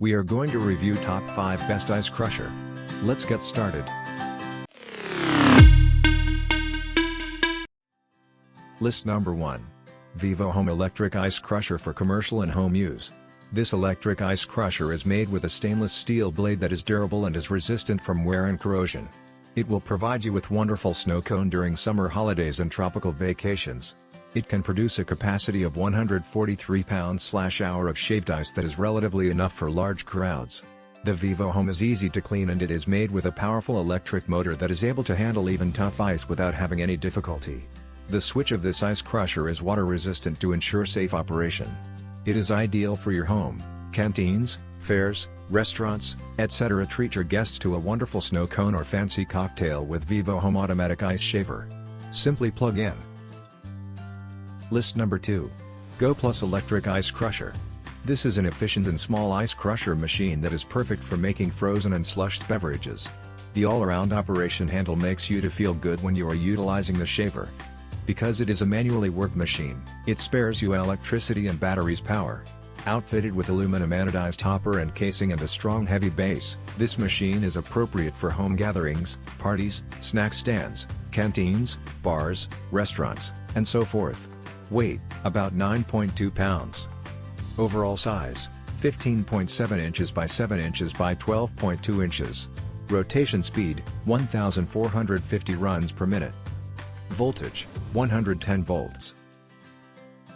We are going to review top 5 best ice crusher. Let's get started. List number 1. VIVOHOME Electric Ice Crusher for commercial and home use. This electric ice crusher is made with a stainless steel blade that is durable and is resistant from wear and corrosion. It will provide you with wonderful snow cone during summer holidays and tropical vacations. It can produce a capacity of 143 pounds/hour of shaved ice that is relatively enough for large crowds. The VIVOHOME is easy to clean and it is made with a powerful electric motor that is able to handle even tough ice without having any difficulty. The switch of this ice crusher is water resistant to ensure safe operation. It is ideal for your home, canteens, fairs, restaurants, etc. Treat your guests to a wonderful snow cone or fancy cocktail with VIVOHOME Automatic Ice Shaver. Simply plug in. List number 2. GOPLUS Electric Ice Crusher. This is an efficient and small ice crusher machine that is perfect for making frozen and slushed beverages. The all-around operation handle makes you to feel good when you are utilizing the shaver. Because it is a manually worked machine, it spares you electricity and batteries power. Outfitted with aluminum anodized topper and casing and a strong heavy base, this machine is appropriate for home gatherings, parties, snack stands, canteens, bars, restaurants, and so forth. Weight, about 9.2 pounds. Overall size, 15.7 inches by 7 inches by 12.2 inches. Rotation speed, 1,450 runs per minute. Voltage, 110 volts.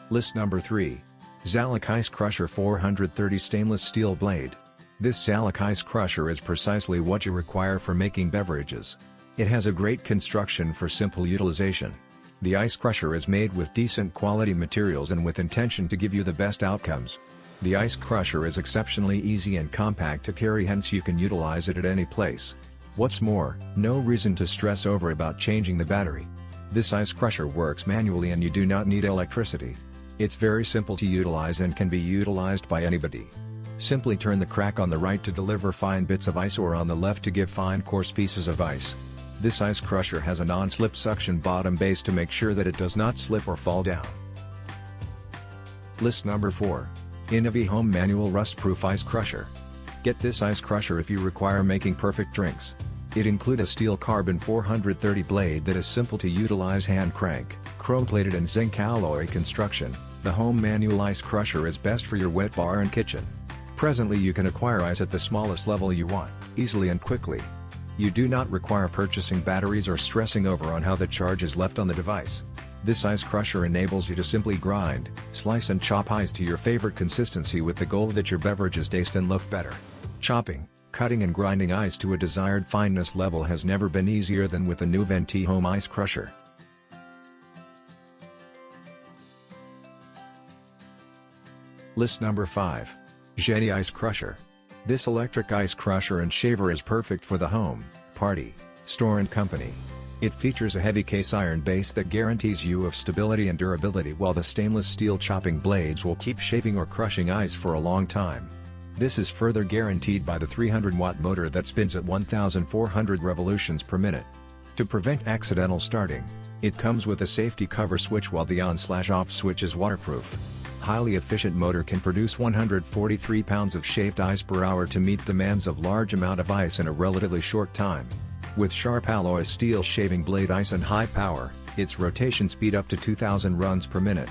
List number 3. Zalic Ice Crusher 430 Stainless Steel Blade. This Zalic Ice Crusher is precisely what you require for making beverages. It has a great construction for simple utilization. The ice crusher is made with decent quality materials and with intention to give you the best outcomes. The ice crusher is exceptionally easy and compact to carry, hence you can utilize it at any place. What's more, no reason to stress over about changing the battery. This ice crusher works manually and you do not need electricity. It's very simple to utilize and can be utilized by anybody. Simply turn the crack on the right to deliver fine bits of ice or on the left to give fine coarse pieces of ice. This ice crusher has a non-slip suction bottom base to make sure that it does not slip or fall down. List number 4. ENABY Home Manual Rust-Proof Ice Crusher. Get this ice crusher if you require making perfect drinks. It includes a steel carbon 430 blade that is simple to utilize, hand crank, chrome-plated and zinc alloy construction. The home manual ice crusher is best for your wet bar and kitchen. Presently you can acquire ice at the smallest level you want, easily and quickly. You do not require purchasing batteries or stressing over on how the charge is left on the device. This ice crusher enables you to simply grind, slice and chop ice to your favorite consistency with the goal that your beverages taste and look better. Chopping, cutting and grinding ice to a desired fineness level has never been easier than with the new VIVOHOME Ice Crusher. List number 5. ENABY Ice Crusher. This electric ice crusher and shaver is perfect for the home, party, store and company. It features a heavy case iron base that guarantees you of stability and durability, while the stainless steel chopping blades will keep shaving or crushing ice for a long time. This is further guaranteed by the 300-watt motor that spins at 1,400 revolutions per minute. To prevent accidental starting, it comes with a safety cover switch, while the on/off switch is waterproof. Highly efficient motor can produce 143 pounds of shaved ice per hour to meet demands of large amount of ice in a relatively short time. With sharp alloy steel shaving blade ice and high power, its rotation speed up to 2,000 runs per minute.